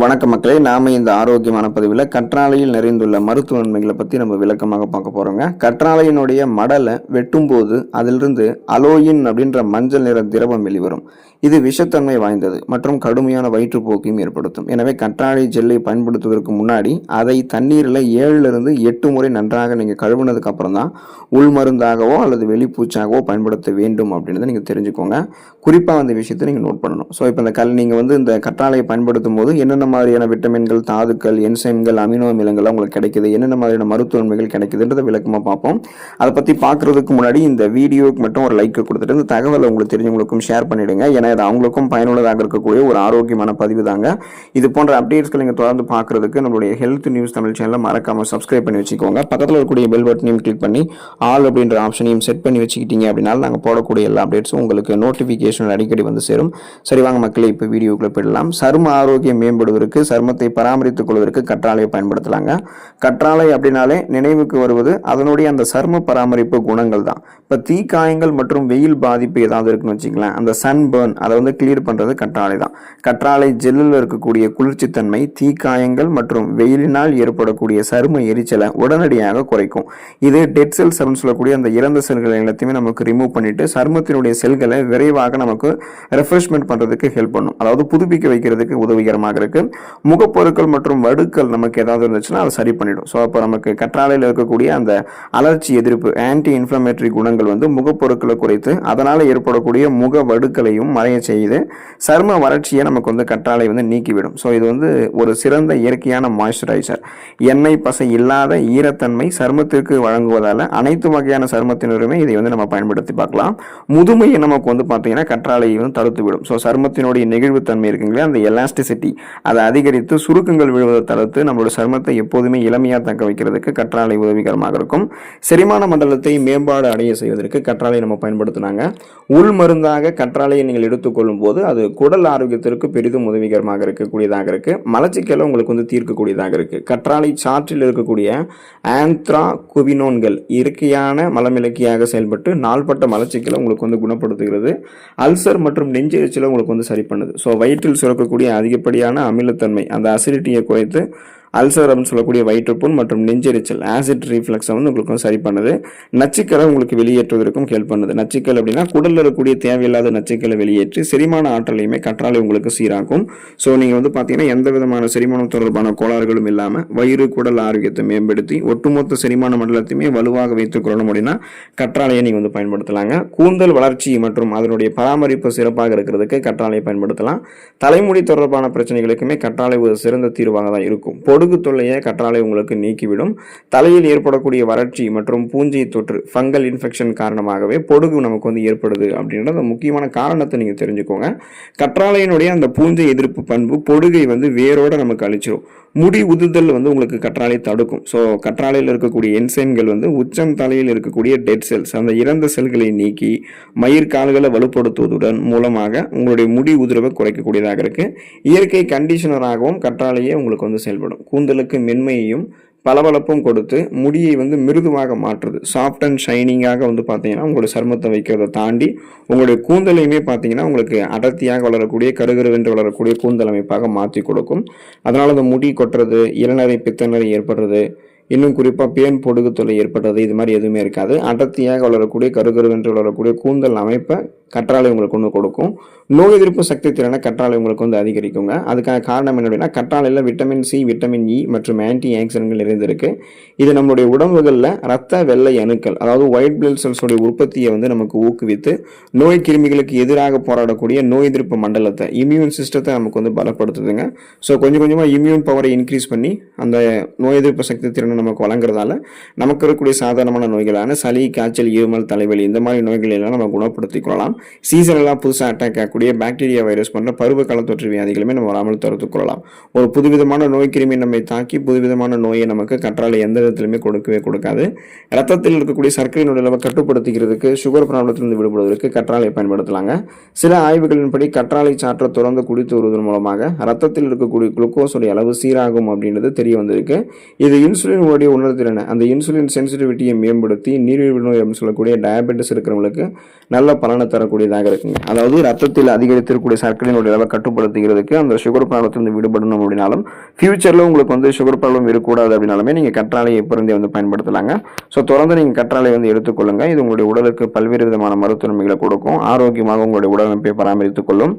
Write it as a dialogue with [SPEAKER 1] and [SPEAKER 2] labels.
[SPEAKER 1] வணக்க மக்களே, நாம இந்த ஆரோக்கியமான பதிவில் கற்றாழையில் நிறைந்துள்ள மருத்துவ நன்மைகளை பற்றி நம்ம விளக்கமாக பார்க்க போகிறோங்க. கற்றாழையினுடைய மடலை வெட்டும்போது அதிலிருந்து அலோயின் அப்படின்ற மஞ்சள் நிற திரவம் வெளிவரும். இது விஷத்தன்மை வாய்ந்தது மற்றும் கடுமையான வயிற்றுப்போக்கையும் ஏற்படுத்தும். எனவே கற்றாழை ஜெல்லை பயன்படுத்துவதற்கு முன்னாடி அதை தண்ணீரில் 7லிருந்து 8 முறை நன்றாக நீங்கள் கழுவுனதுக்கு அப்புறம் தான் உள் மருந்தாகவோ அல்லது வெளிப்பூச்சாகவோ பயன்படுத்த வேண்டும் அப்படின்றத நீங்கள் தெரிஞ்சுக்கோங்க. குறிப்பாக அந்த விஷயத்தை நீங்கள் நோட் பண்ணணும். ஸோ இப்போ நீங்கள் இந்த கற்றாழையை பயன்படுத்தும் போது என்னென்ன மாதிரியான விட்டமின்கள், தாதுக்கள், என்சைம்கள், அமினோ அமிலங்கள் உங்களுக்கு கிடைக்குது, என்னென்ன மாதிரியான மருத்துவ நன்மைகள் கிடைக்குதுன்றதை விளக்கமாக பார்ப்போம். அதை பற்றி பார்க்குறதுக்கு முன்னாடி இந்த வீடியோக்கு மட்டும் ஒரு லைக் கொடுத்துட்டு இந்த தகவலை உங்களுக்கு தெரிஞ்சவங்களுக்கும் ஷேர் பண்ணிவிடுங்க. ஏன்னா இது அவங்களுக்கும் பயனுள்ளதாக இருக்கக்கூடிய ஒரு ஆரோக்கியமான பதிவு தாங்க. இது போன்ற அப்டேட்ஸ்கள் நீங்கள் தொடர்ந்து பார்க்குறதுக்கு நம்மளுடைய ஹெல்த் நியூஸ் தமிழ் சேனலை மறக்காமல் சப்ஸ்கிரைப் பண்ணி வச்சுக்கோங்க. பக்கத்தில் இருக்கக்கூடிய பெல் பட்டனையும் கிளிக் பண்ணி ஆல் அப்படின்ற ஆப்ஷனையும் செட் பண்ணி வச்சுக்கிட்டீங்க அப்படின்னா நாங்கள் போடக்கூடிய எல்லா அப்டேட்ஸும் உங்களுக்கு நோட்டிஃபிகேஷன் அடிக்கடி வந்து சேரும். சரி வாங்க மக்களே, இப்போ வீடியோக்குள்ளே போயிடலாம். சரும ஆரோக்கியம் மேம்படுவதற்கு, சருமத்தை பராமரித்துக் கொள்வதற்கு கற்றாழையை பயன்படுத்தலாங்க. கற்றாழை அப்படின்னாலே நினைவுக்கு வருவது அதனுடைய அந்த சரும பராமரிப்பு குணங்கள் தான். இப்போ தீக்காயங்கள் மற்றும் வெயில் பாதிப்பு ஏதாவது இருக்குன்னு வச்சுக்கலாம், அந்த சன் பர்ன் அதை கிளியர் பண்ணுறது கற்றாழை தான். கற்றாழை ஜெல்லில் இருக்கக்கூடிய குளிர்ச்சித்தன்மை தீக்காயங்கள் மற்றும் வெயிலினால் ஏற்படக்கூடிய சரும எரிச்சலை உடனடியாக குறைக்கும். இது டெட் செல்ஸ் அப்படின்னு சொல்லக்கூடிய அந்த இறந்த செல்களை எல்லாத்தையுமே நமக்கு ரிமூவ் பண்ணிட்டு சருமத்தினுடைய செல்களை விரைவாக நமக்கு ரெஃப்ரெஷ்மெண்ட் பண்ணுறதுக்கு ஹெல்ப் பண்ணும். அதாவது புதுப்பிக்க வைக்கிறதுக்கு உதவிகரமாக இருக்கு. முகப்பொருட்கள் மற்றும் வடுக்கள் நமக்கு ஏதாவது இருந்துச்சுன்னா அதை சரி பண்ணிடும். ஸோ அப்போ நமக்கு கற்றாழையில் இருக்கக்கூடிய அந்த அலர்ச்சி எதிர்ப்பு ஆன்டி இன்ஃப்ளமேட்டரி குணங்கள் முகப்பொருட்களை குறைத்து அதனால் ஏற்படக்கூடிய முக வடுக்களையும் மறைய செய்து சரும வறட்சியை நமக்கு கற்றாழை நீக்கிவிடும். ஸோ இது ஒரு சிறந்த இயற்கையான மாய்ஸ்சரைசர். எண்ணெய் பசை இல்லாத ஈரத்தன்மை சருமத்திற்கு வழங்குவதால் அனைத்து வகையான சருமத்தினருமே இதை நம்ம பயன்படுத்தி பார்க்கலாம். முதுமையை நமக்கு பார்த்தீங்கன்னா கற்றாழையை தடுத்துவிடும். ஸோ சருமத்தினுடைய நெகிழ்வுத்தன்மை இருக்குங்களா, அந்த எலாஸ்டிசிட்டி அதை அதிகரித்து சுருக்கங்கள் விழுவதை தடுத்து நம்மளோட சருமத்தை எப்போதுமே இளமையாக தக்க வைக்கிறதுக்கு கற்றாழை உதவிகரமாக இருக்கும். செரிமான மண்டலத்தை மேம்பாடு அடைய செய்வதற்கு கற்றாழை நம்ம பயன்படுத்தினாங்க. உள் மருந்தாக கற்றாழையை நீங்கள் எடுத்துக்கொள்ளும் போது அது குடல் ஆரோக்கியத்திற்கு பெரிதும் உதவிகரமாக இருக்கக்கூடியதாக இருக்கு. மலச்சிக்கலை உங்களுக்கு தீர்க்கக்கூடியதாக இருக்கு. கற்றாழை சாற்றில் இருக்கக்கூடிய ஆந்த்ரா குவினோன்கள் இயற்கையான மலமிளக்கியாக செயல்பட்டு நாள்பட்ட மலச்சிக்கலை உங்களுக்கு குணப்படுத்துகிறது. அல்சர் மற்றும் நெஞ்செரிச்சலை உங்களுக்கு சரி பண்ணுது. ஸோ வயிற்றில் சுரக்கக்கூடிய அதிகப்படியான அமிலத்தன்மை அந்த அசிடிட்டியை குறைத்து அல்சர் அப்படின்னு சொல்லக்கூடிய வயிற்றுப்புண் மற்றும் நெஞ்செரிச்சல் ஆசிட் ரீஃப்ளக்ஸை உங்களுக்கு சரி பண்ணுது. நச்சுக்களை உங்களுக்கு வெளியேற்றுவதற்கும் ஹெல்ப் பண்ணுது. நச்சுக்கள் அப்படின்னா குடலில் இருக்கக்கூடிய தேவையில்லாத நச்சுக்களை வெளியேற்றி செரிமான ஆற்றலையுமே கற்றாழை உங்களுக்கு சீராக்கும். ஸோ நீங்கள் பார்த்தீங்கன்னா எந்த விதமான செரிமானம் தொடர்பான கோளாறுகளும் இல்லாமல் வயிறு குடல் ஆரோக்கியத்தை மேம்படுத்தி ஒட்டுமொத்த செரிமான மண்டலத்தையுமே வலுவாக வைத்துக் கொள்ளணும் அப்படின்னா கற்றாழையை நீங்கள் பயன்படுத்தலாங்க. கூந்தல் வளர்ச்சி மற்றும் அதனுடைய பராமரிப்பு சிறப்பாக இருக்கிறதுக்கு கற்றாழையை பயன்படுத்தலாம். தலைமுடி தொடர்பான பிரச்சனைகளுக்குமே கற்றாழை ஒரு சிறந்த தீர்வாக தான் இருக்கும். பொடுகு தொல்லையை கற்றாழை உங்களுக்கு நீக்கிவிடும். தலையில் ஏற்படக்கூடிய வறட்சி மற்றும் பூஞ்சை தொற்று ஃபங்கல் இன்ஃபெக்ஷன் காரணமாகவே பொடுகு நமக்கு ஏற்படுது அப்படின்ற அந்த முக்கியமான காரணத்தை நீங்கள் தெரிஞ்சுக்கோங்க. கற்றாழையினுடைய அந்த பூஞ்சை எதிர்ப்பு பண்பு பொடுகை வேரோட நமக்கு அழிச்சிடும். முடி உதுதல் உங்களுக்கு கற்றாழை தடுக்கும். ஸோ கற்றாழையில் இருக்கக்கூடிய என்சைம்கள் உச்சம் தலையில் இருக்கக்கூடிய டெட் செல்ஸ் அந்த இறந்த செல்களை நீக்கி மயிர்கால்களை வலுப்படுத்துவதுடன் மூலமாக உங்களுடைய முடி உதிரவை குறைக்கக்கூடியதாக இருக்கு. இயற்கை கண்டிஷனராகவும் கற்றாழையே உங்களுக்கு செயல்படும். கூந்தலுக்கு மென்மையையும் பளபளப்பும் கொடுத்து முடியை மிருதுவாக மாற்றுது. சாஃப்ட் அண்ட் ஷைனிங்காக பார்த்தீங்கன்னா உங்களுடைய சருமத்தை வைக்கிறத தாண்டி உங்களுடைய கூந்தலையுமே பார்த்தீங்கன்னா உங்களுக்கு அடர்த்தியாக வளரக்கூடிய கருகருவென்று வளரக்கூடிய கூந்தல் அமைப்பாக மாற்றி கொடுக்கும். அதனால் அந்த முடி கொட்டுறது, இளநரை பித்தநரை ஏற்படுறது, இன்னும் குறிப்பாக பேன் பொடுகு தொல்லை ஏற்படுறது இது மாதிரி எதுவுமே இருக்காது. அடர்த்தியாக வளரக்கூடிய கருகருவென்று வளரக்கூடிய கூந்தல் அமைப்பை கற்றாழை உங்களுக்கு கொடுக்கும். நோய் எதிர்ப்பு சக்தி திறனை கற்றாழை உங்களுக்கு அதிகரிக்குங்க. அதுக்கான காரணம் என்ன அப்படின்னா கற்றாழையில் விட்டமின் சி, விட்டமின் இ மற்றும் ஆன்டி ஆக்சிடென்ட்கள் நிறைந்திருக்கு. இது நம்மளுடைய உடம்புகளில் ரத்த வெள்ளை அணுக்கள் அதாவது ஒயிட் பிளட் செல்ஸோடைய உற்பத்தியை நமக்கு ஊக்குவித்து நோய் கிருமிகளுக்கு எதிராக போராடக்கூடிய நோய் எதிர்ப்பு மண்டலத்தை இம்யூன் சிஸ்டத்தை நமக்கு பலப்படுத்துதுங்க. ஸோ கொஞ்சம் கொஞ்சமாக இம்யூன் பவரை இன்க்ரீஸ் பண்ணி அந்த நோய் எதிர்ப்பு சக்தி திறனை நமக்கு வழங்குறதால நமக்கு இருக்கக்கூடிய சாதாரணமான நோய்களான சளி, காய்ச்சல், இருமல், தலைவலி இந்த மாதிரி நோய்கள் எல்லாம் நம்ம குணப்படுத்திக் கொள்ளலாம். சீசனெல்லாம் புதுசாக அட்டாக் ஆகக்கூடிய பாக்டீரியா வைரஸ் போன்ற பருவகால தொற்று வியாதிகளுமே நம்ம வராமல் தடுத்துக் கொள்ளலாம். ஒரு புதுவிதமான நோய் கிருமி நம்மை தாக்கி புதுவிதமான நோயை நமக்கு கற்றாழை எந்த விதத்திலுமே கொடுக்கவே கொடுக்காது. ரத்தத்தில் இருக்கக்கூடிய சர்க்கரை நோயை கட்டுப்படுத்திக்கிறதுக்கு, சுகர் ப்ராப்ளத்திலிருந்து விடுபடுவதற்கு கற்றாழை பயன்படுத்தலாங்க. சில ஆய்வுகளின்படி கற்றாழை சாற்றை தொடர்ந்து குடித்து வருவதன் மூலமாக ரத்தத்தில் இருக்கக்கூடிய குளுக்கோஸுடைய அளவு சீராகும் அப்படின்றது தெரிய வந்திருக்கு. இது இன்சுலின் உணர்திறனை அந்த இன்சுலின் சென்சிட்டிவிட்டியை மேம்படுத்தி நீரிழிவு நோய் அப்படின்னு சொல்லக்கூடிய டயபெட்டிஸ் இருக்கிறவங்களுக்கு நல்ல பலனை தர தரக்கூடியதாக இருக்குங்க. அதாவது ரத்தத்தில் அதிகரித்திருக்கக்கூடிய சர்க்கரையினுடைய அளவை கட்டுப்படுத்துகிறதுக்கு, அந்த சுகர் ப்ராப்ளத்திலிருந்து விடுபடணும் அப்படின்னாலும், ஃபியூச்சரில் உங்களுக்கு வந்து சுகர் ப்ராப்ளம் இருக்கக்கூடாது அப்படின்னாலுமே நீங்கள் கற்றாழையை இப்போ இருந்தே வந்து பயன்படுத்தலாங்க. ஸோ தொடர்ந்து நீங்கள் கற்றாழை வந்து எடுத்துக்கொள்ளுங்க. இது உங்களுடைய உடலுக்கு பல்வேறு விதமான மருத்துவ நன்மைகளை கொடுக்கும். ஆரோக்கியமாக உங்களுடைய உடலமைப்பை பராமரித்துக் கொள்ளும்.